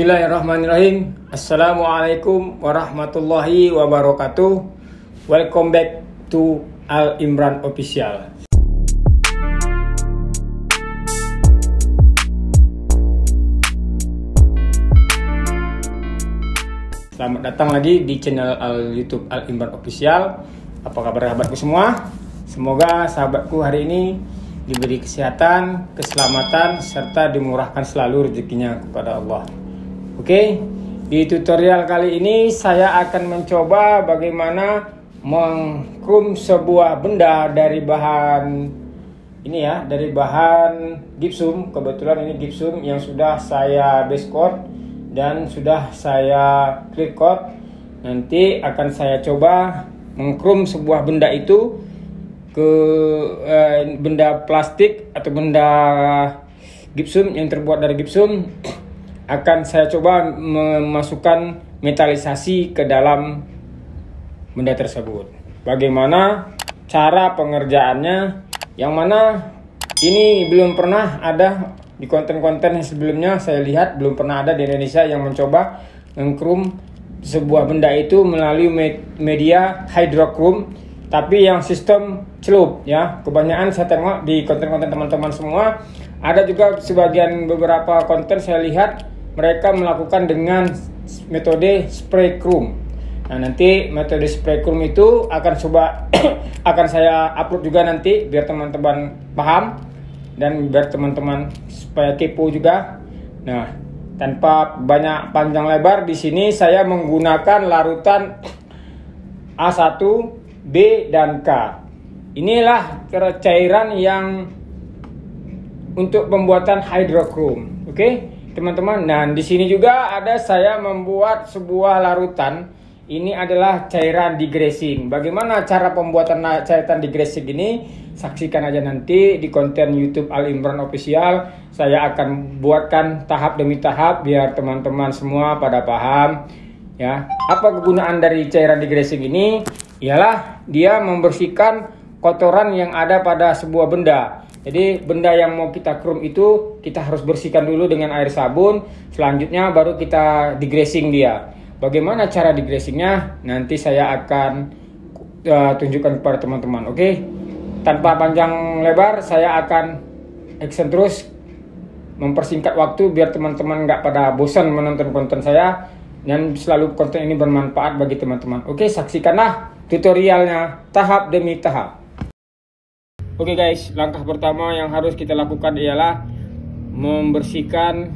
Bismillahirrahmanirrahim. Assalamualaikum warahmatullahi wabarakatuh. Welcome back to Al Imran Official. Selamat datang lagi di channel YouTube Al Imran Official. Apa kabar sahabatku semua? Semoga sahabatku hari ini diberi kesehatan, keselamatan, serta dimurahkan selalu rezekinya kepada Allah. Oke, di tutorial kali ini saya akan mencoba bagaimana mengkrum sebuah benda dari bahan ini ya, dari bahan gipsum. Kebetulan ini gipsum yang sudah saya base coat dan sudah saya clear coat. Nanti akan saya coba mengkrum sebuah benda itu ke benda plastik atau benda gipsum yang terbuat dari gipsum. Akan saya coba memasukkan metalisasi ke dalam benda tersebut. Bagaimana cara pengerjaannya, yang mana ini belum pernah ada di konten-konten yang sebelumnya. Saya lihat belum pernah ada di Indonesia yang mencoba mengkrum sebuah benda itu melalui media hydrochrome, tapi yang sistem celup ya. Kebanyakan saya tengok di konten-konten teman-teman semua. Ada juga sebagian beberapa konten saya lihat mereka melakukan dengan metode spray chrome. Nah, nanti metode spray chrome itu akan coba akan saya upload juga nanti biar teman-teman paham dan biar teman-teman supaya kepo juga. Nah, tanpa banyak panjang lebar, di sini saya menggunakan larutan A1, B dan K. Inilah cairan yang untuk pembuatan hydrochrome. Oke, teman-teman. Dan di sini juga ada saya membuat sebuah larutan. Ini adalah cairan degreasing. Bagaimana cara pembuatan cairan degreasing ini? Saksikan aja nanti di konten YouTube Al Imran Official. Saya akan buatkan tahap demi tahap biar teman-teman semua pada paham. Ya, apa kegunaan dari cairan degreasing ini? Ialah dia membersihkan kotoran yang ada pada sebuah benda. Jadi benda yang mau kita krum itu kita harus bersihkan dulu dengan air sabun. Selanjutnya baru kita degreasing dia. Bagaimana cara degreasingnya? Nanti saya akan tunjukkan kepada teman-teman. Oke, tanpa panjang lebar saya akan action terus mempersingkat waktu biar teman-teman nggak pada bosan menonton konten saya dan selalu konten ini bermanfaat bagi teman-teman. Oke, saksikanlah tutorialnya tahap demi tahap. Oke guys, langkah pertama yang harus kita lakukan ialah membersihkan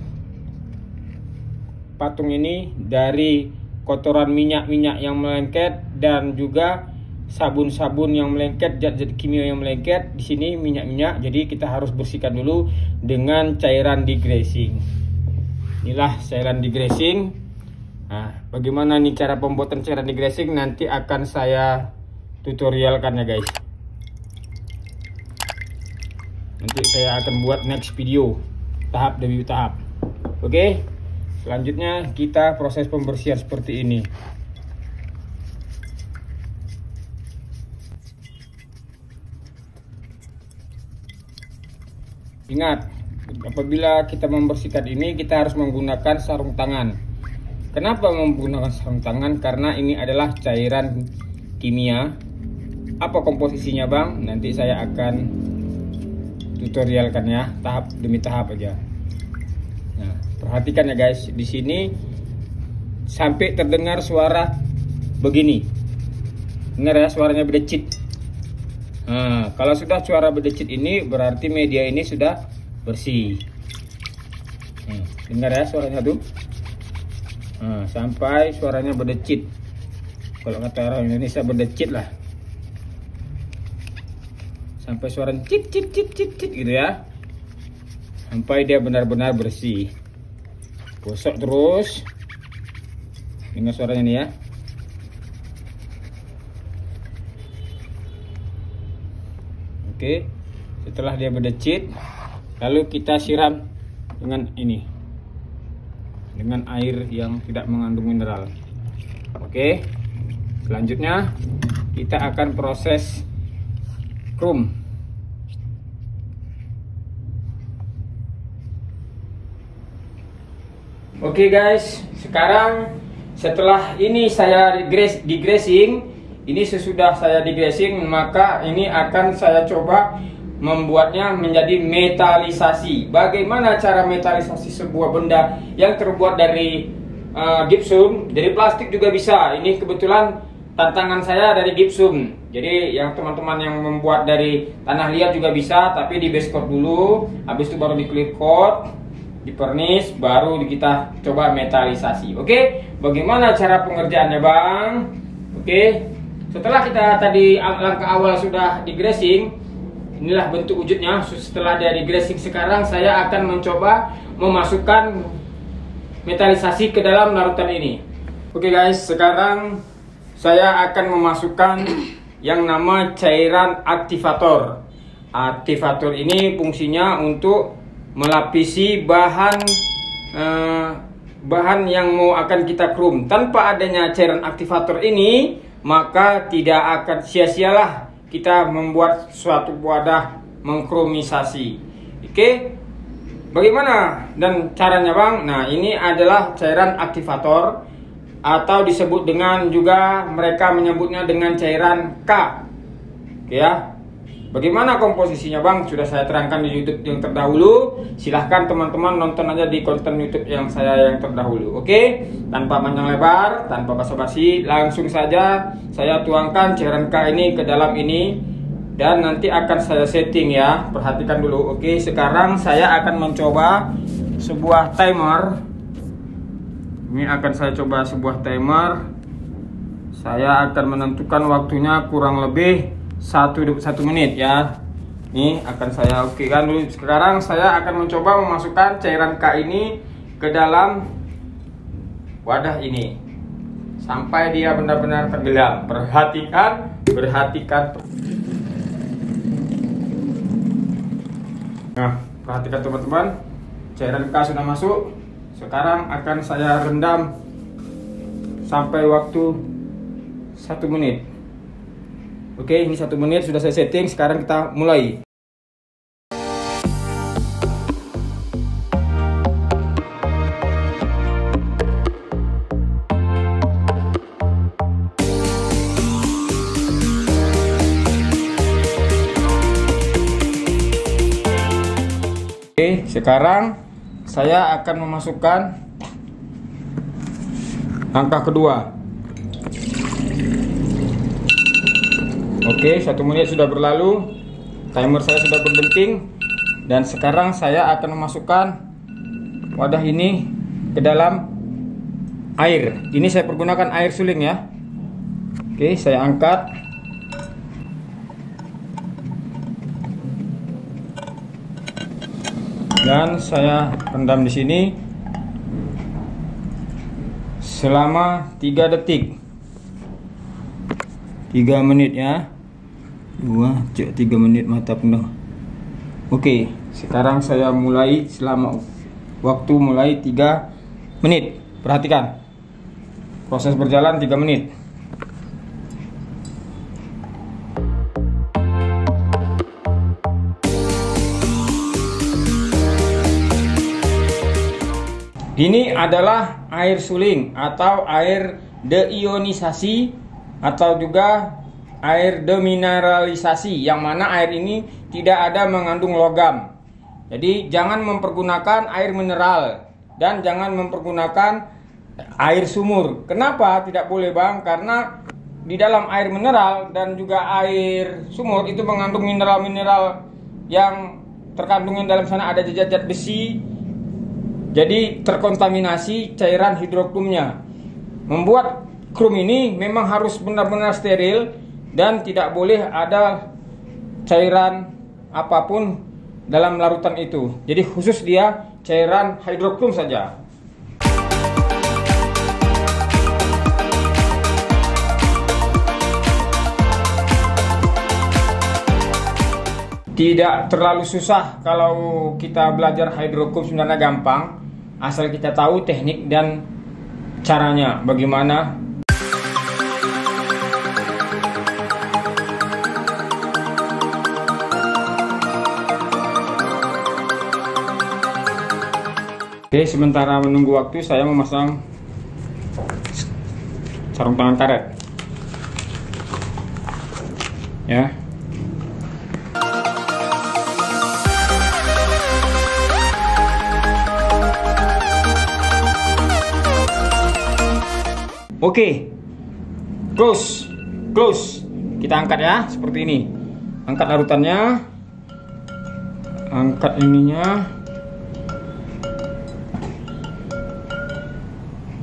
patung ini dari kotoran minyak-minyak yang melengket dan juga sabun-sabun yang melengket, zat-zat kimia yang melengket. Di sini minyak-minyak, jadi kita harus bersihkan dulu dengan cairan degreasing. Inilah cairan degreasing. Nah, bagaimana nih cara pembuatan cairan degreasing nanti akan saya tutorialkan ya guys. Nanti saya akan buat next video tahap demi tahap. Oke, selanjutnya kita proses pembersihan seperti ini. Ingat, apabila kita membersihkan ini kita harus menggunakan sarung tangan. Kenapa menggunakan sarung tangan? Karena ini adalah cairan kimia. Apa komposisinya bang? Nanti saya akan tutorialkan ya, tahap demi tahap aja. Nah, perhatikan ya guys, di sini sampai terdengar suara begini. Dengar ya, suaranya berdecit. Nah, kalau sudah suara berdecit ini berarti media ini sudah bersih. Dengar ya suaranya tuh. Nah, sampai suaranya berdecit. Kalau kata orang Indonesia berdecit lah. Sampai suara cit cit cit cit cit gitu ya. Sampai dia benar-benar bersih. Gosok terus. Dengar suaranya nih ya. Oke. Setelah dia berdecit, lalu kita siram dengan ini. Dengan air yang tidak mengandung mineral. Oke. Selanjutnya kita akan proses krum. Oke guys, sekarang setelah ini saya digressing, ini sesudah saya digressing, maka ini akan saya coba membuatnya menjadi metalisasi. Bagaimana cara metalisasi sebuah benda yang terbuat dari gipsum, dari plastik juga bisa. Ini kebetulan tantangan saya dari gipsum. Jadi yang teman-teman yang membuat dari tanah liat juga bisa, tapi di base coat dulu, habis itu baru di clear coat, di pernis, baru kita coba metalisasi. Oke, bagaimana cara pengerjaannya Bang? Oke, setelah kita tadi langkah awal sudah digressing, inilah bentuk wujudnya. Setelah dia digressing, sekarang saya akan mencoba memasukkan metalisasi ke dalam larutan ini. Oke guys, sekarang saya akan memasukkan yang nama cairan aktivator. Aktivator ini fungsinya untuk melapisi bahan yang mau akan kita chrome. Tanpa adanya cairan aktivator ini, maka tidak akan sia-sialah kita membuat suatu wadah mengkromisasi. Oke, bagaimana dan caranya Bang? Nah, ini adalah cairan aktivator, atau disebut dengan juga mereka menyebutnya dengan cairan K. Oke ya. Bagaimana komposisinya Bang? Sudah saya terangkan di YouTube yang terdahulu. Silahkan teman-teman nonton aja di konten YouTube yang saya yang terdahulu. Oke, tanpa panjang lebar, tanpa basa-basi, langsung saja saya tuangkan cairan K ini ke dalam ini, dan nanti akan saya setting ya. Perhatikan dulu. Oke, sekarang saya akan mencoba sebuah timer. Ini akan saya coba sebuah timer. Saya akan menentukan waktunya kurang lebih 1 menit ya. Ini akan saya okekan dulu. Sekarang saya akan mencoba memasukkan cairan K ini ke dalam wadah ini sampai dia benar-benar tenggelam. Perhatikan. Nah, perhatikan teman-teman, cairan K sudah masuk. Sekarang akan saya rendam sampai waktu 1 menit. Oke, ini 1 menit sudah saya setting. Sekarang kita mulai. Oke, sekarang saya akan memasukkan langkah kedua. Oke, 1 menit sudah berlalu, timer saya sudah berdenting, dan sekarang saya akan memasukkan wadah ini ke dalam air. Ini saya pergunakan air suling ya. Oke, saya angkat. Dan saya rendam di sini selama 3 detik. 3 menit ya. 3 menit mata penuh. Oke, sekarang saya mulai selama waktu mulai 3 menit. Perhatikan. Proses berjalan 3 menit. Ini adalah air suling atau air deionisasi atau juga air demineralisasi, yang mana air ini tidak ada mengandung logam. Jadi jangan mempergunakan air mineral dan jangan mempergunakan air sumur. Kenapa tidak boleh Bang? Karena di dalam air mineral dan juga air sumur itu mengandung mineral-mineral yang terkandungnya dalam sana ada zat-zat besi. Jadi terkontaminasi cairan hidrokrumnya. Membuat krum ini memang harus benar-benar steril dan tidak boleh ada cairan apapun dalam larutan itu. Jadi khusus dia cairan hidrokrum saja. Tidak terlalu susah kalau kita belajar hidrokrum, sebenarnya gampang, asal kita tahu teknik dan caranya bagaimana. Oke, sementara menunggu waktu saya memasang sarung tangan karet. Ya. Oke. Close. Kita angkat ya, seperti ini. Angkat larutannya. Angkat ininya.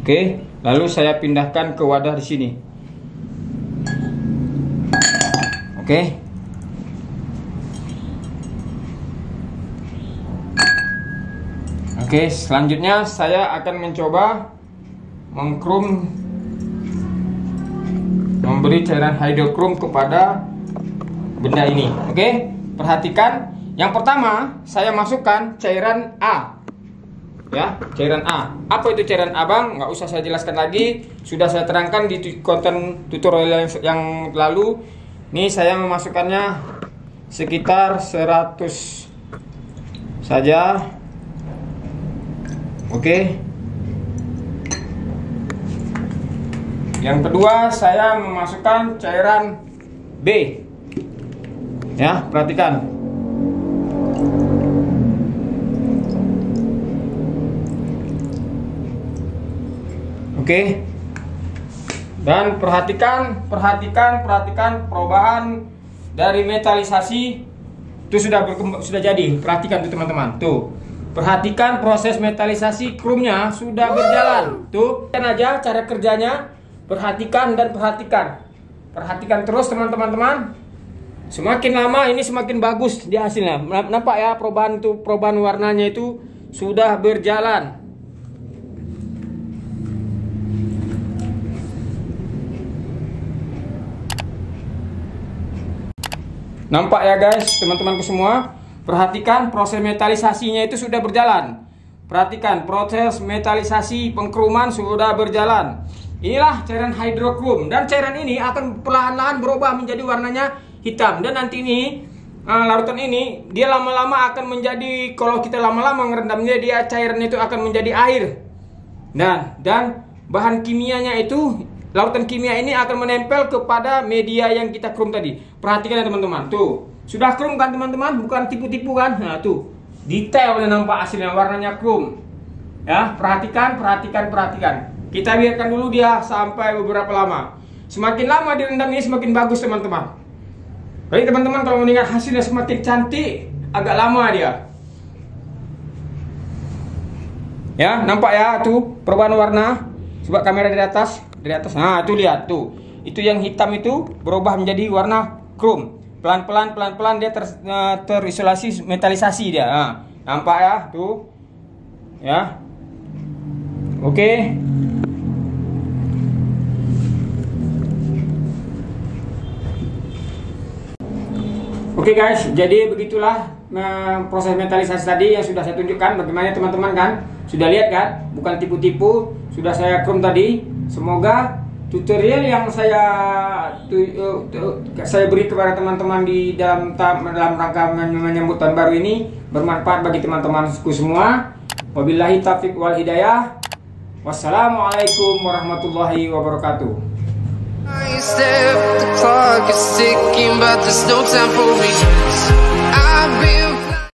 Oke, lalu saya pindahkan ke wadah di sini. Oke. Oke, selanjutnya saya akan mencoba memberi cairan hidrokrom kepada benda ini. Oke, perhatikan. Yang pertama, saya masukkan cairan A. Ya, cairan A. Apa itu cairan A, Bang? Nggak usah saya jelaskan lagi. Sudah saya terangkan di konten tutorial yang lalu. Ini saya memasukkannya sekitar 100 saja. Oke. Yang kedua, saya memasukkan cairan B. Ya, perhatikan. Oke. Dan perhatikan perubahan dari metalisasi itu sudah jadi. Perhatikan tuh teman-teman. Tuh. Perhatikan proses metalisasi kromnya sudah berjalan. Tuh, kan aja cara kerjanya. Perhatikan dan perhatikan. Perhatikan terus teman-teman. Semakin lama ini semakin bagus dia hasilnya. Nampak ya perubahan warnanya itu sudah berjalan. Nampak ya guys, teman-temanku semua. Perhatikan proses metalisasinya itu sudah berjalan. Perhatikan proses metalisasi pengkroman sudah berjalan. Inilah cairan hidrokrom, dan cairan ini akan perlahan-lahan berubah menjadi warnanya hitam. Dan nanti ini larutan ini dia lama-lama akan menjadi, kalau kita lama-lama ngerendamnya, dia cairan itu akan menjadi air. Dan bahan kimianya itu, larutan kimia ini akan menempel kepada media yang kita krom tadi. Perhatikan ya teman-teman. Tuh, sudah krom kan teman-teman? Bukan tipu-tipu kan? Nah tuh, detailnya nampak hasilnya, warnanya krom. Ya, perhatikan. Kita biarkan dulu dia sampai beberapa lama. Semakin lama direndam ini semakin bagus teman-teman. Baik teman-teman, kalau mengingat hasilnya semakin cantik, agak lama dia. Ya, nampak ya tuh perubahan warna. Coba kamera di atas. Nah, itu lihat tuh. Itu yang hitam itu berubah menjadi warna krom. Pelan-pelan dia terisolasi metalisasi dia. Nah, nampak ya tuh. Ya. Oke. Oke guys, jadi begitulah proses metalisasi tadi yang sudah saya tunjukkan. Bagaimana teman-teman kan? Sudah lihat kan? Bukan tipu-tipu. Sudah saya krom tadi. Semoga tutorial yang saya beri kepada teman-teman di dalam rangka menyambut tahun baru ini bermanfaat bagi teman-temanku semua. Wabillahi taufiq wal hidayah. Wassalamualaikum warahmatullahi wabarakatuh. I step, the clock is ticking, but there's no time for me.